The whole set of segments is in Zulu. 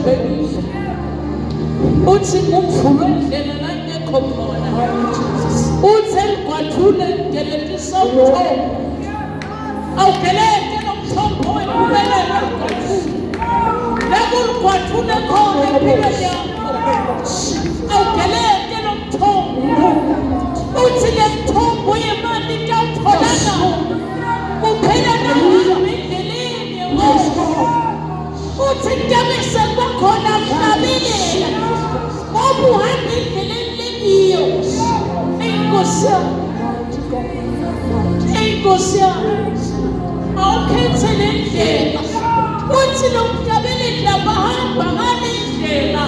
uthembekile. Uthi umvulo endlela la ngekho khona. Uthi elgwathule ngeletisa umthombo. Awugeleke nomthombo wempumelelo elgwathule. Labo ulgwathule khona empilweni yakho. Awugeleke nomthombo. Uthi le mthombo yemali kawutholana. Uphela nawo endleleni yonke. Uthi ntabe sekukhona kuhlabelela. Ngoba uhamba endleleni lekiyo. Inkosi yami. Inkosi yami. Awukhethe le ndlela. Uthi lo mhlabeleli labahamba ngale ndlela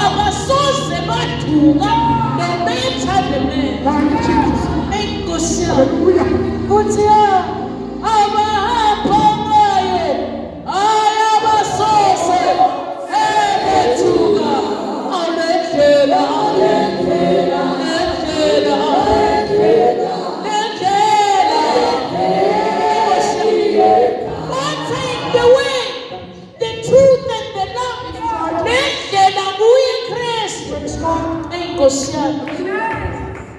abasoze baduka nobetha lemela. Inkosi yami. Uthi abahamba ngayo ayabasoze ebethuka alendlela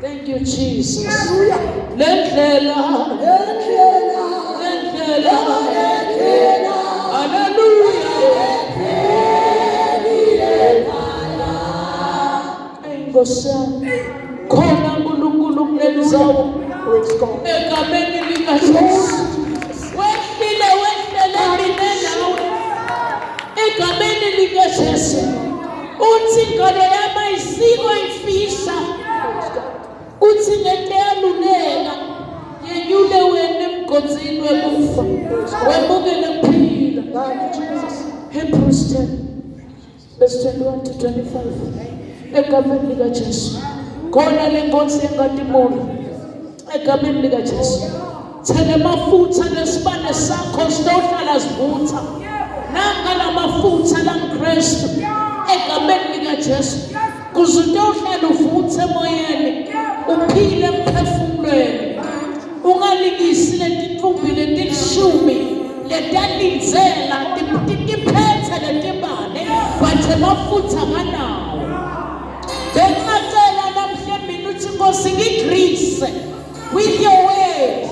Thank you, Jesus. Lendlela. Hallelujah. Khona uNkulunkulu kulenzawo. Egameni likaJesu. Wehlele nawe. Egameni likaJesu. Uthi ingalo yami ayisiko ifisa. Uthi ngeke yalulela. Yenyule wena emgodini wemufa. Wemukele kuphila. Hebrews 10 verse 21 to 25. Egameni likaJesu. Khona le nkonsi engadimula. Egameni likaJesu. Thele mafutha nesibane sakho sihlala sivutha. Nanga lamafutha laMkristu. Egameni likaJesu. Kuze uhlale uvuthe emoyeni. Uphile emphefumulweni. Ungalingisi letintombi letishumi letalinzela tiphethe letibane bathe mafutha nganawo. Bengacela namhle mina uthi Nkosi ngigrease with your word.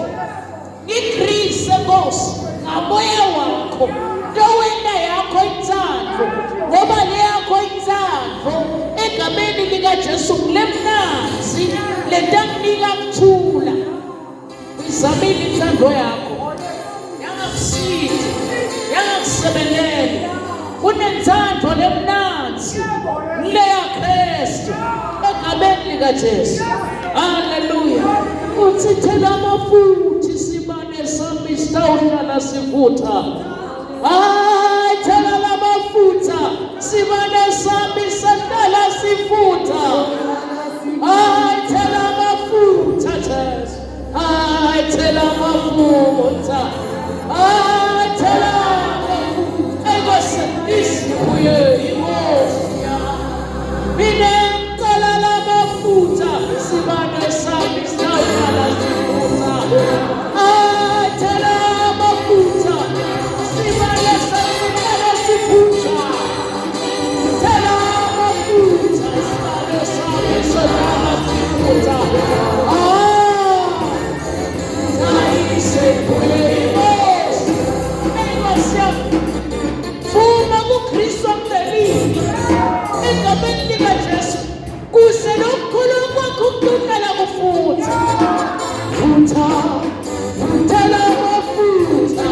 Ngigrease Nkosi ngamoya wakho. Towena yakho inzandvo. Ngoba le yakho inzandvo egameni likaJesu kulemnanzi letanginika kuthula. Uyizamile inzandvo yakho. Yangakusithi, yangakusebelele. Unenzandvo lemnanzi le yaKristu egameni likaJesu. Hallelujah. Uthi thela amafuthi sibane sami sitawuhlala sivutha. Thela amafutha sibane sami sihlala sivutha. Thela amafutha Jesu. Thela amafutha. Thela amafutha. Enkosi isibuye inkosi yami. Mina ngicela amafutha sibane sami sihlala sivutha. Thela amafutha sibane sami sihlala sivutha. Thela amafutha sibane sami sihlala sivutha. Fuma kuKristu amdelile. Egameni likaJesu. Kuse lokukhulu kwakho ukuqala kufutha. Futha. Thela amafutha.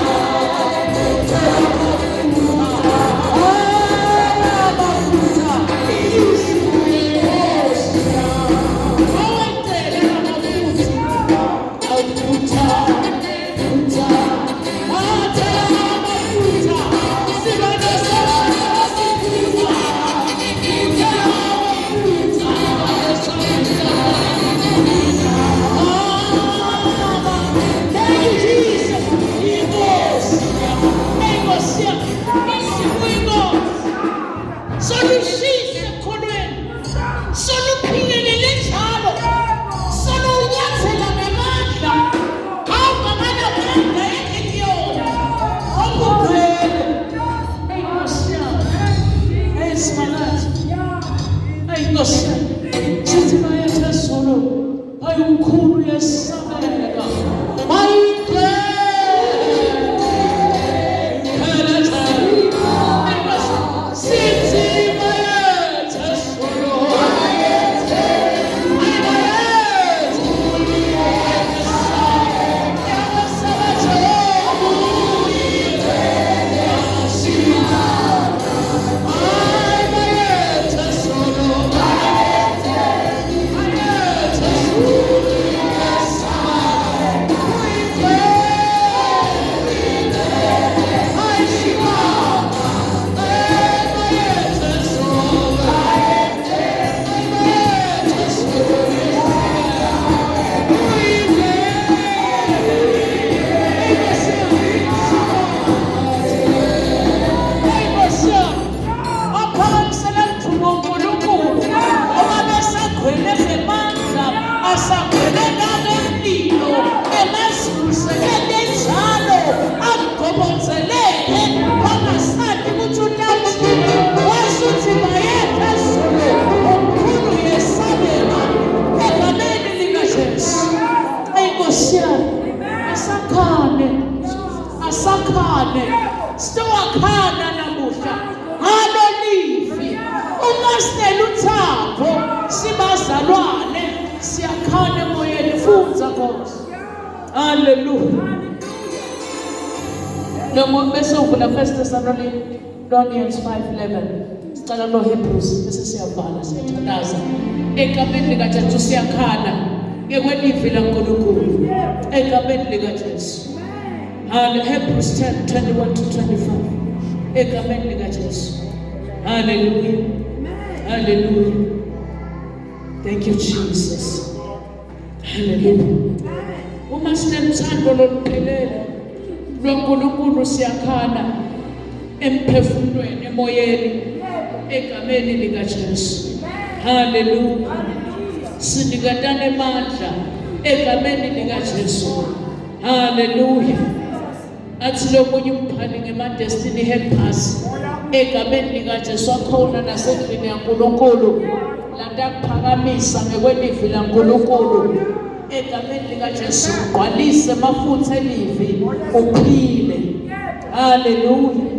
Enkosi sithi bayethe solo ayumkhulu yesabeka bayike asakhane stowakhana namuhla ngalolivi uma sinele uthando sibazalwane siyakhana emoyeni fundza Nkosi haleluya noma bese uvula 1 Thessalonians 5:11 sicala lo Hebrews bese siyavala siyathandaza egameni likaJesu siyakhana ngekwelivi laNkulunkulu egameni likaJesu Hebrews 10:21-24 egameni likaJesu hallelujah hallelujah thank you Jesus hallelujah uma sinemthando loluphelele lweNkulunkulu siyakhana emphefumulweni emoyeni egameni likaJesu hallelujah sinikatana amandla egameni likaJesu hallelujah athi lomunye umphani ngema-destiny helpers egameni likaJesu akhona nasendlini yaNkulunkulu lantakuphakamisa ngekwelivi laNkulunkulu egameni likaJesu gqwalise mafutha elivi uphile hallelujah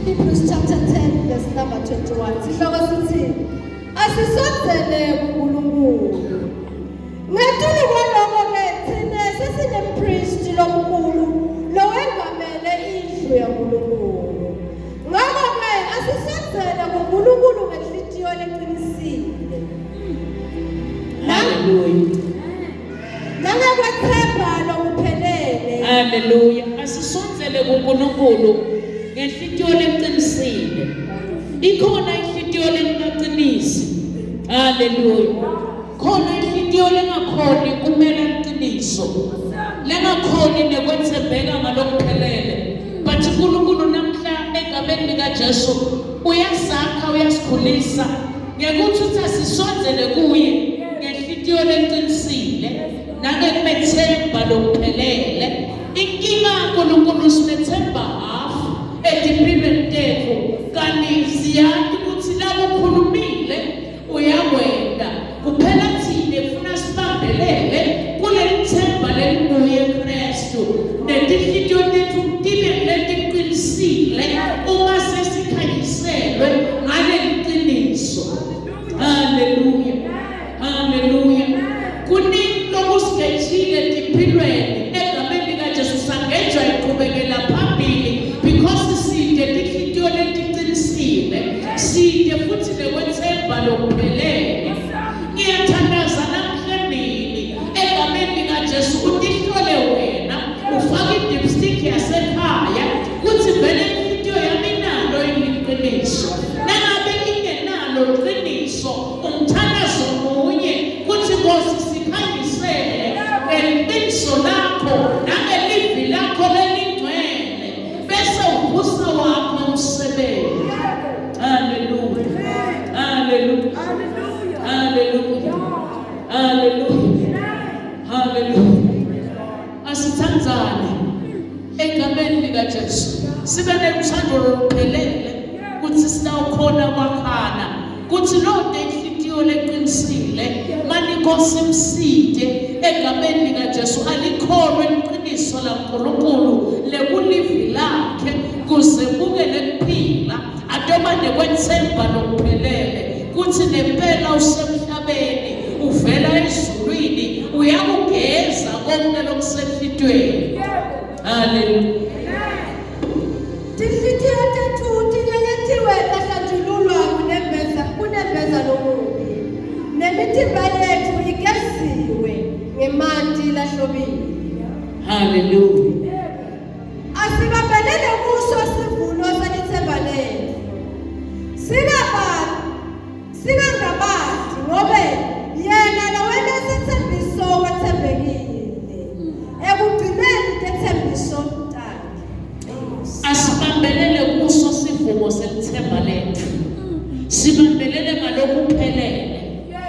Hebrews chapter 10 verse number 21 sihloko sithi asisondzele kuNkulunkulu ngetulu kwaloko-ke thina sesinempristi lomkhulu lowengamele indlu yaNkulunkulu ngakho-ke asisondzele kuNkulunkulu ngenhliziyo leqinisile nangekwethemba lokuphelele haleluya asisondzele kuNkulunkulu ngenhliziyo leqinisile ikhona inhliziyo lengaqinisi haleluya khona inhliziyo lengakhoni kumela iqiniso lengakhoni nekwethembeka ngalokuphelele but uNkulunkulu namhla egameni likaJesu uyasakha uyasikhulisa ngekuthi uthi asisondzele kuye ngenhliziyo leqinisile nangekwethemba lokuphelele inkinga kaNkulunkulu sinethemba hafu etimpilweni tethu kanti siyazi ukuthi labo ukhulumile uyakwenda kuphela thina efuna sibambelele kuleli themba lelibuye Kristu netinhliziyo tethu tibe letiqinisile uma sesikhanyiselwe ngaleli qiniso haleluya haleluya kuningi lokusigejile timpilweni egameni likaJesu sangejwa iqhubekela phambili because side tinhliziyo letiqinisile side futhi nekwethemba lokuphelele ngiyathandaza namhlanje egameni likaJesu utihlole wena ufake i-dipstick yasekhaya kuthi vele inhliziyo yami inalo iqiniso nangabe ingenalo iqiniso umthandazo munye kuthi Nkosi sikhanyisele ngeqiniso lakho nangelivi lakho lelingcwele bese uvusa wakho umsebenzi haleluya haleluya osemside egameni likaJesu alikhona iqiniso laNkulunkulu lekulivi lakhe kuze kube lekuphila atobane kwethemba lokuphelele kuthi nempela usemhlabeni uvela ezulwini uyakugeza konke lokusehlitweni. Haleluya. Tinhlitiyo tethu tinyenyethiwe tahlanjululwa kunembeza lomubi. Nemitimba yethu igeziwe ngemanti lahlobile. Haleluya. Asibambelele kuso sivuno selithemba lethu. Singangabadi ngobe yena lowena sithembiso wethembekile. Ekugcineni kethembiso takhe. Asibambelele kuso sivumo selithemba lethu. Sibambelele ngalokuphelele.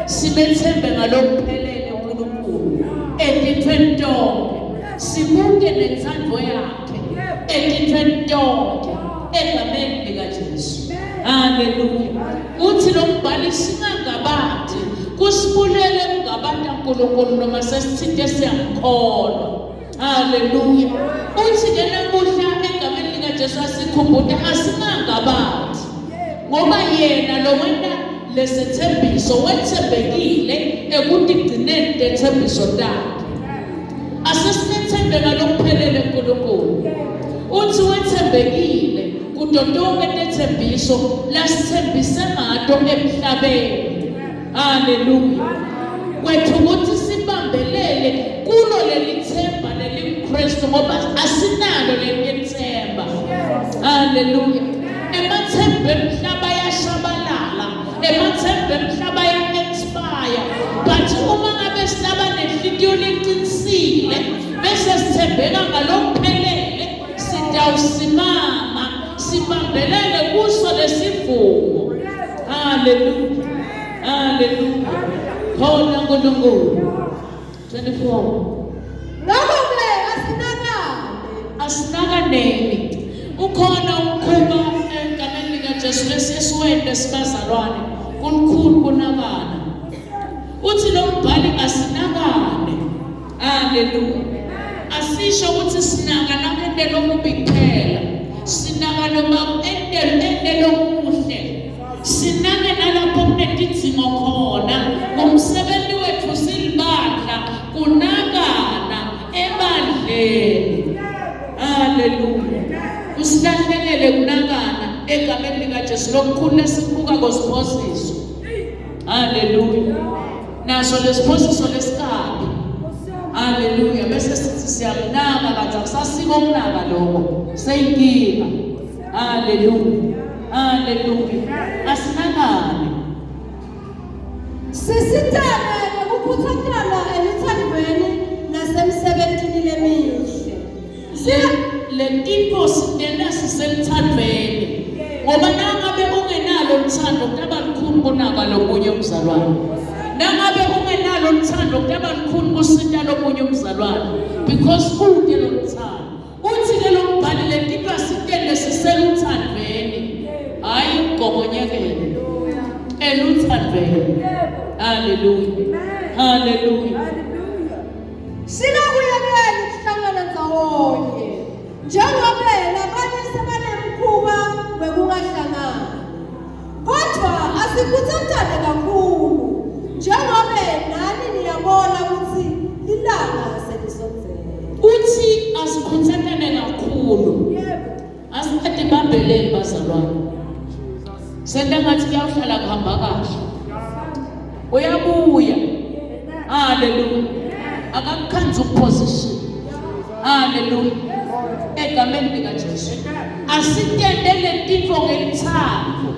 Sibethembe ngalokuphelele uNkulunkulu. Entithweni tonke. Sibuke nethando yakhe. Entithweni tonke. Egameni likaJesu. Haleluya. Uthi lo mbhali singangabadi kusibulele kungabantu uNkulunkulu noma sesithinte siyakholwa. Haleluya. Uthi ke namuhla egameni likaJesu asikhumbuze asingangabadi ngoba yena lo wena lesethembiso wethembekile ekutigcineni lethembiso takhe. Asesinethembe ngalokuphelele uNkulunkulu. Uthi wethembekile kudodoke lethembiso lasithembise ngato emhlabeni. Haleluya. Kwethu ukuthi sibambelele kulo lelithemba lelimKristu ngoba asinalo lelithemba. Haleluya. Emathembe emhlaba yashabalala, emathembe emhlaba ya-expire. But uma ngabe saba nenhlitiyo leqinisile bese sithembeka ngalokuphelele sitawusimama sibambelele kuso lesivumo. Haleluya. Haleluya. Khona uNkulunkulu. 24. Ngakho-ke asinakaneni. Ukhona umkhuba egameni likaJesu lesesiwende sibazalwane kuNkulu kunakana. Uthi lo mbhali asinakane. Haleluya. Asisho ukuthi sinaka nakendelo kubi kuphela. Sinaka noma endelo kuhle. Sinake nalapho kunetidzingo khona. Ngomsebenzi wethu silibandla kunakana ebandleni. Haleluya. Usilahlekele kunakana egameni likaJesu lokukhulu lesibuka ngosiphosiso. Haleluya. Naso lesiphosiso lesikabi. Haleluya. Bese sithi siyakunaka kanti akusasiko ukunaka lokho. Seyinkinga. Haleluya. Haleluya. Asinakane. sisitane ngokukhuthathana elithandweni nasemsebenzini lemihle. Lentipho sitena sisemthandweni. Ngoba nangabe ungenalo uthando kutaba lukhulu kunaka lomunye umzalwane. Nangabe ungenalo uthando kutaba lukhulu kusita lomunye umzalwane because kude lo thando. Uthi ke lo mbhali lentipho sitene sisemthandweni. Hayi ugomonyekele. Eluthandweni. Haleluya. Haleluya. Singakuyekeli ukuhlangana ndawonye njengoba labanye sebanemkhuba wekungahlangani. Kodwa asikhuthathane kakhulu njengoba nani niyabona ukuthi ilanga selisonzele. Uthi asikhuthathane kakhulu. Asithathe bambelele bazalwane. Senta ngathi kuyawuhlala kuhamba kahle. Uyabuya. Haleluya. Akakukhanza ukuposition. Haleluya. Egameni likaJesu. Asitendele intfo ngelithando.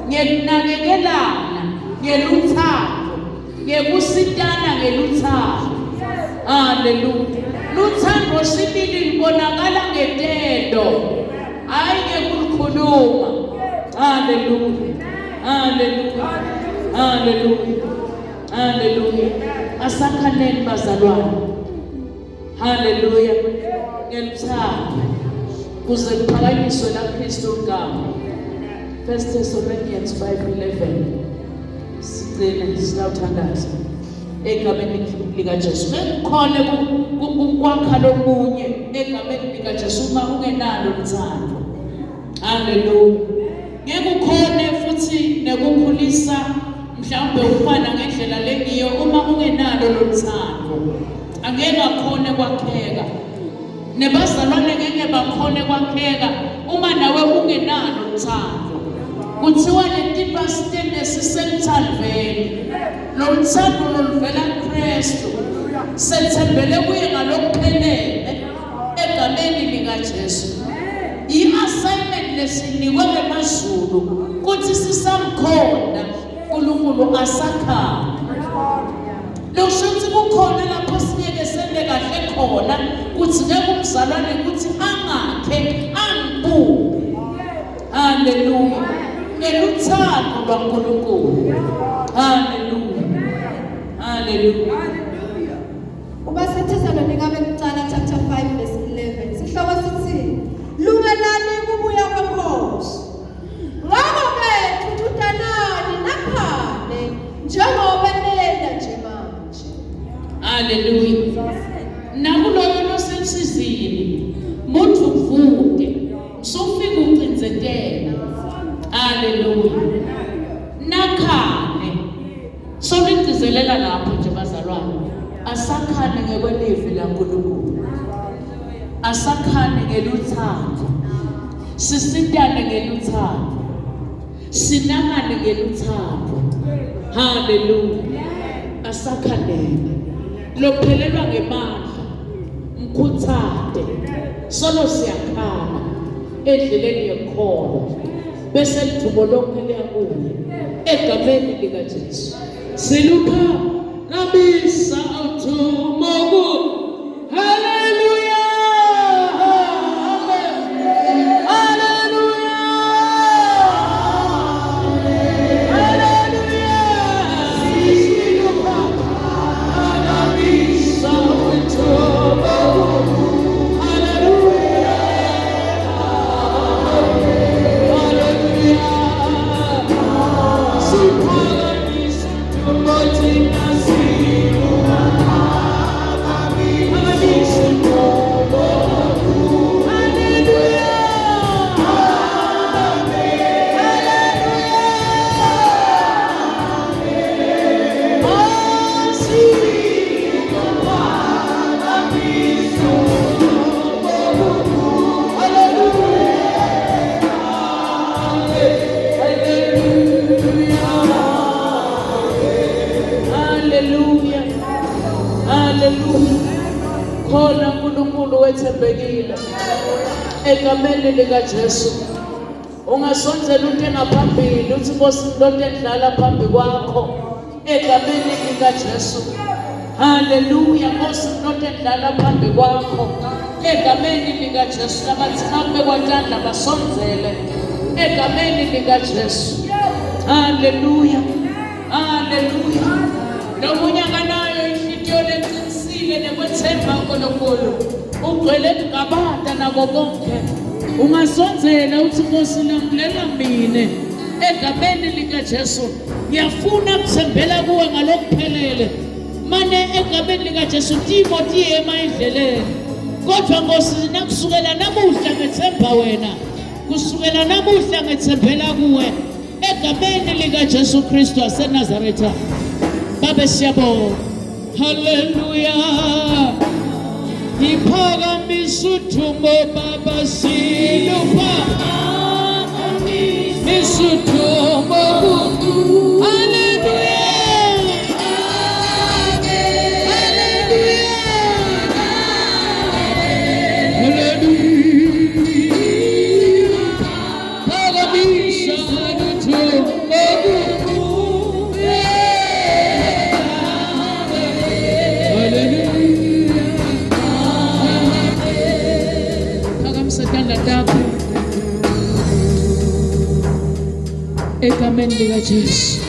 Ngekunakekelana, ngeluthando, ngekusitana ngeluthando. Haleluya. Luthando sibili libonakala ngetendo. Hayi ngekukhuluma. Haleluya. Haleluya. Haleluya. Haleluya. Asakhaneni bazalwane. Haleluya. Ngelithando kuze kuphakanyiswe laKristu igama. 1 Thessalonians 5:11. Sigcine silawuthandaza. egameni likaJesu. Mekukhona kwakha lomunye egameni likaJesu uma ungenalo uthando. Hallelujah. Ngeke ukhone futhi nekukhulisa mhlawumbe umfana ngendlela lengiyo uma ungenalo lothando. Angeke akhone kwakheka. Nebazalwane ngeke bakhone kwakheka uma nawe ungenalo uthando. Kuthiwa letipa sitende sisemthandweni. Lo thando loluvela kuKristu. Sethembele kuye ngalokuphelele egameni likaJesu. I-assignment lesinikwe emazulu kuthi sisamkhona uNkulunkulu asakha. Lokusho kukhona lapho singeke sende kahle khona kuthi ngeke umzalwane kuthi angakhe angibube. Hallelujah. Ngeluthando lwaNkulunkulu. Hallelujah. Hallelujah. Uba seThesalonika bekuqala chapter 5 verse 11. Sihloko sithi lungelani kubuya kweNkosi. Ngakho-ke thuthutanani nakhane njengoba nenda nje manje. Hallelujah. Nakuloyo losemsizini muthi uvuke usufika ucinzetela. Hallelujah. Nakhane soligcizelela lapho nje bazalwane. Asakhane ngekwelivi laNkulunkulu. Asakhane ngeluthando. Sisindane ngeluthando. Sinamane ngeluthando. Hallelujah. Asakhanele. Lophelelwa ngemandla. Mkhuthade. Solo siyakhala endleleni yokholo. Bese lithubo lonke liyakuye egameni likaJesu. Silupha nabisa uthumo. Hallelujah. Khona uNkulunkulu wethembekile egameni likaJesu. Ungasonzela into engaphambili uthi Nkosi into endlala phambi kwakho egameni likaJesu. Hallelujah. Nkosi into endlala phambi kwakho egameni likaJesu. Labathi nakube kwantanda basonzele egameni likaJesu. Hallelujah. Hallelujah. Nomunye akanayo inhliziyo leqinisile nekwethemba uNkulunkulu. Ugcwele ngabanda nako konke. Ungasonzela uthi Nkosi ngilela mina egameni likaJesu. Ngiyafuna ukuthembela kuwe ngalokuphelele. Mane egameni likaJesu Timothy emayindleleni. Kodwa Nkosi nakusukela namuhla ngethemba wena. Kusukela namuhla ngethembela kuwe egameni likaJesu Kristu waseNazaretha. Baba siyabonga. Hallelujah. Iphakamisa uthumbo Baba silupha. Isuthumbo. Hallelujah. Egameni likaJesu.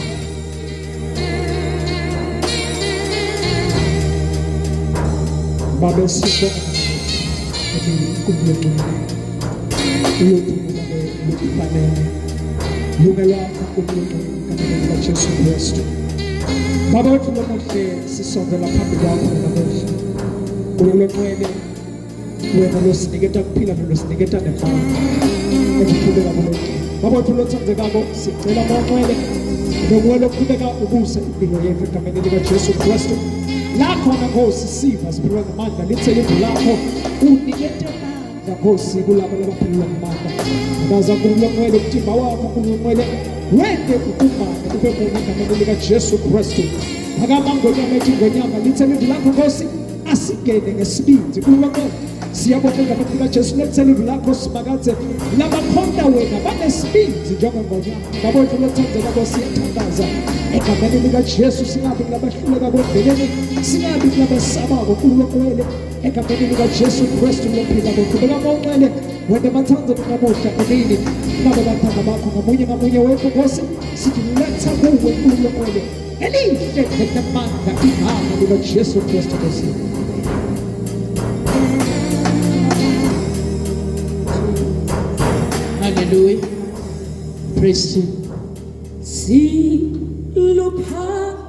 Baba sibonga ukukhuleka uyothula lokufanele lungela ukukhuleka kaJesu Kristu Baba wethu lomuhle sisondela phambi kwakho namuhla. Ulonwele wena losiniketa kuphila nolosiniketa nemali. Ekuqhubeka kulokho. Baba wethu lothandzekako sicela monwele. Nomwele okuqhubeka ubusa impilo yethu egameni lika Jesu Kristu. Lakho Nkosi siva siphiwe ngamandla lithele lakho unikete amandla Nkosi kulabo labaphilwa ngamandla. Ngaza kulonwele umtimba wakho kulonwele wende ukumbane kube khona egameni lika Jesu Kristu. Akamangonyama ethi ngonyama lithele lakho Nkosi asigene ngesibindi kulonwele. Siyabonga ngamandla kaJesu lethele lakho simakathe labakhonda wena banesibindi njengengonyama. Baba wethu lothandzeka Nkosi siyathandaza egameni lika Jesu singabi labahluleka kwendleleni singabi labasabako kulonwele egameni lika Jesu Kristu lophila koqhubeka monwele wena mathanzo namuhla emini laba bathanda bakho ngamunye wethu Nkosi sithi letha kuwe kulonwele elihle namandla igama lika Jesu Kristu Nkosi. Hallelujah. Praise Him. Si luphakamiso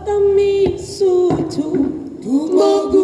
tu tumogu